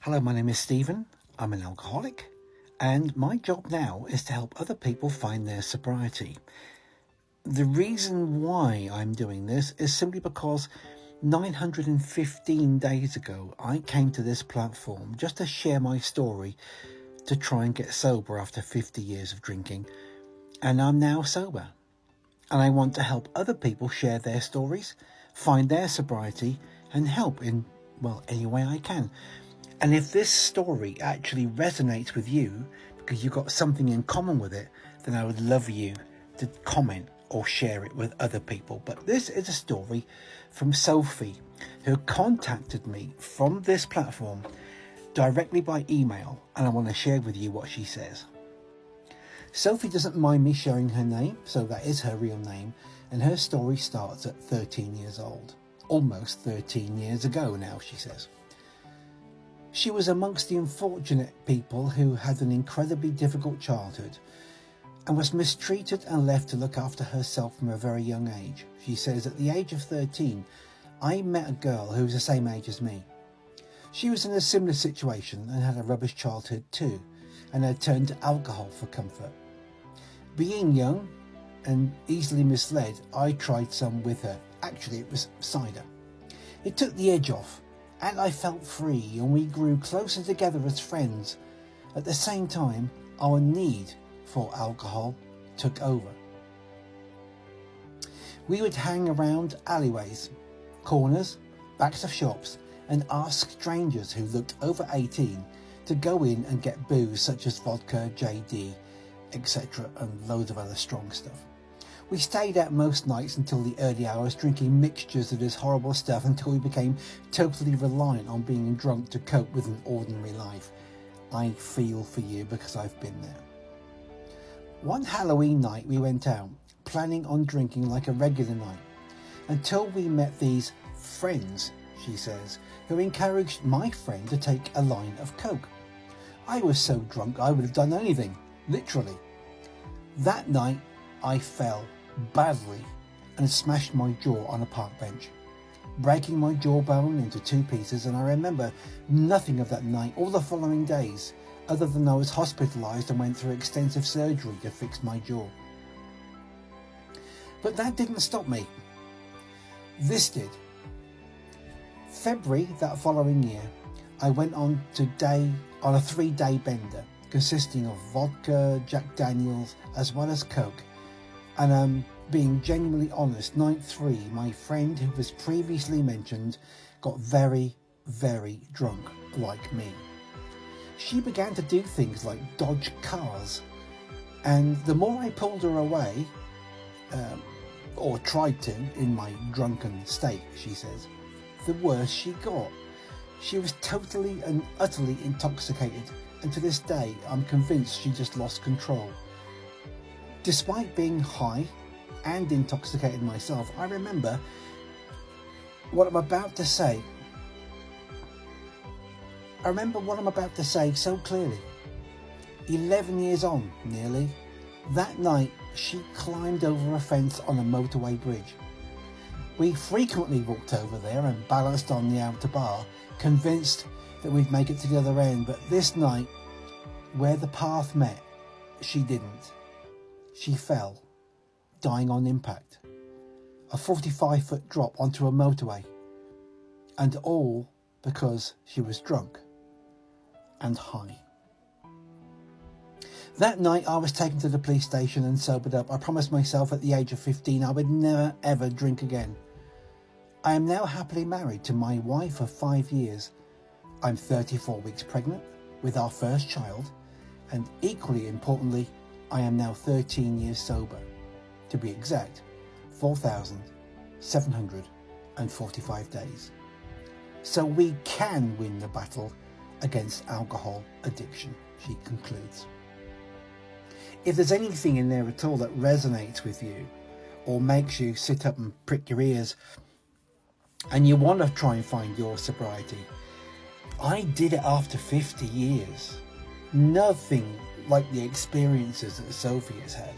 Hello, my name is Stephen. I'm an alcoholic, and my job now is to help other people find their sobriety. The reason why I'm doing this is simply because 915 days ago, I came to this platform just to share my story to try and get sober after 50 years of drinking, and I'm now sober. And I want to help other people share their stories, find their sobriety, and help in, any way I can. And if this story actually resonates with you, because you've got something in common with it, then I would love you to comment or share it with other people. But this is a story from Sophie, who contacted me from this platform directly by email, and I want to share with you what she says. Sophie doesn't mind me sharing her name, so that is her real name, and her story starts at 13 years old. Almost 13 years ago now, she says. She was amongst the unfortunate people who had an incredibly difficult childhood and was mistreated and left to look after herself from a very young age. She says, at the age of 13, I met a girl who was the same age as me. She was in a similar situation and had a rubbish childhood too, and had turned to alcohol for comfort. Being young and easily misled, I tried some with her. Actually, it was cider. It took the edge off, and I felt free, and we grew closer together as friends. At the same time, our need for alcohol took over. We would hang around alleyways, corners, backs of shops, and ask strangers who looked over 18 to go in and get booze such as vodka, JD, etc., and loads of other strong stuff. We stayed out most nights until the early hours, drinking mixtures of this horrible stuff until we became totally reliant on being drunk to cope with an ordinary life. I feel for you because I've been there. One Halloween night we went out, planning on drinking like a regular night, until we met these friends, she says, who encouraged my friend to take a line of coke. I was so drunk I would have done anything, literally. That night I fell badly and smashed my jaw on a park bench, breaking my jawbone into 2 pieces, and I remember nothing of that night or the following days, other than I was hospitalised and went through extensive surgery to fix my jaw. But that didn't stop me. This did. February that following year, I went on a 3-day bender consisting of vodka, Jack Daniels, as well as coke. And being genuinely honest, night 3, my friend who was previously mentioned got very, very drunk like me. She began to do things like dodge cars, and the more I pulled her away, or tried to in my drunken state, she says, the worse she got. She was totally and utterly intoxicated, and to this day I'm convinced she just lost control. Despite being high and intoxicated myself, I remember what I'm about to say. So clearly. 11 years on, nearly, that night she climbed over a fence on a motorway bridge. We frequently walked over there and balanced on the outer bar, convinced that we'd make it to the other end, but this night, where the path met, she didn't. She fell, dying on impact. A 45-foot drop onto a motorway. And all because she was drunk and high. That night I was taken to the police station and sobered up. I promised myself at the age of 15 I would never ever drink again. I am now happily married to my wife of 5 years. I'm 34 weeks pregnant with our first child, and equally importantly, I am now 13 years sober. To be exact, 4,745 days. So we can win the battle against alcohol addiction, she concludes. If there's anything in there at all that resonates with you or makes you sit up and prick your ears and you want to try and find your sobriety, I did it after 50 years. Nothing like the experiences that Sophie has had.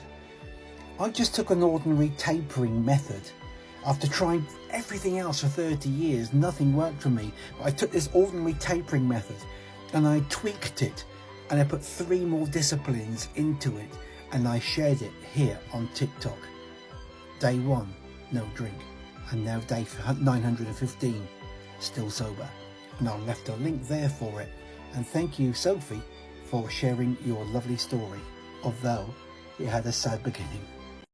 I just took an ordinary tapering method. After trying everything else for 30 years, nothing worked for me. But I took this ordinary tapering method and I tweaked it, and I put 3 more disciplines into it, and I shared it here on TikTok. Day 1, no drink, and now day 915, still sober. And I've left a link there for it. And thank you, Sophie, for sharing your lovely story, although it had a sad beginning.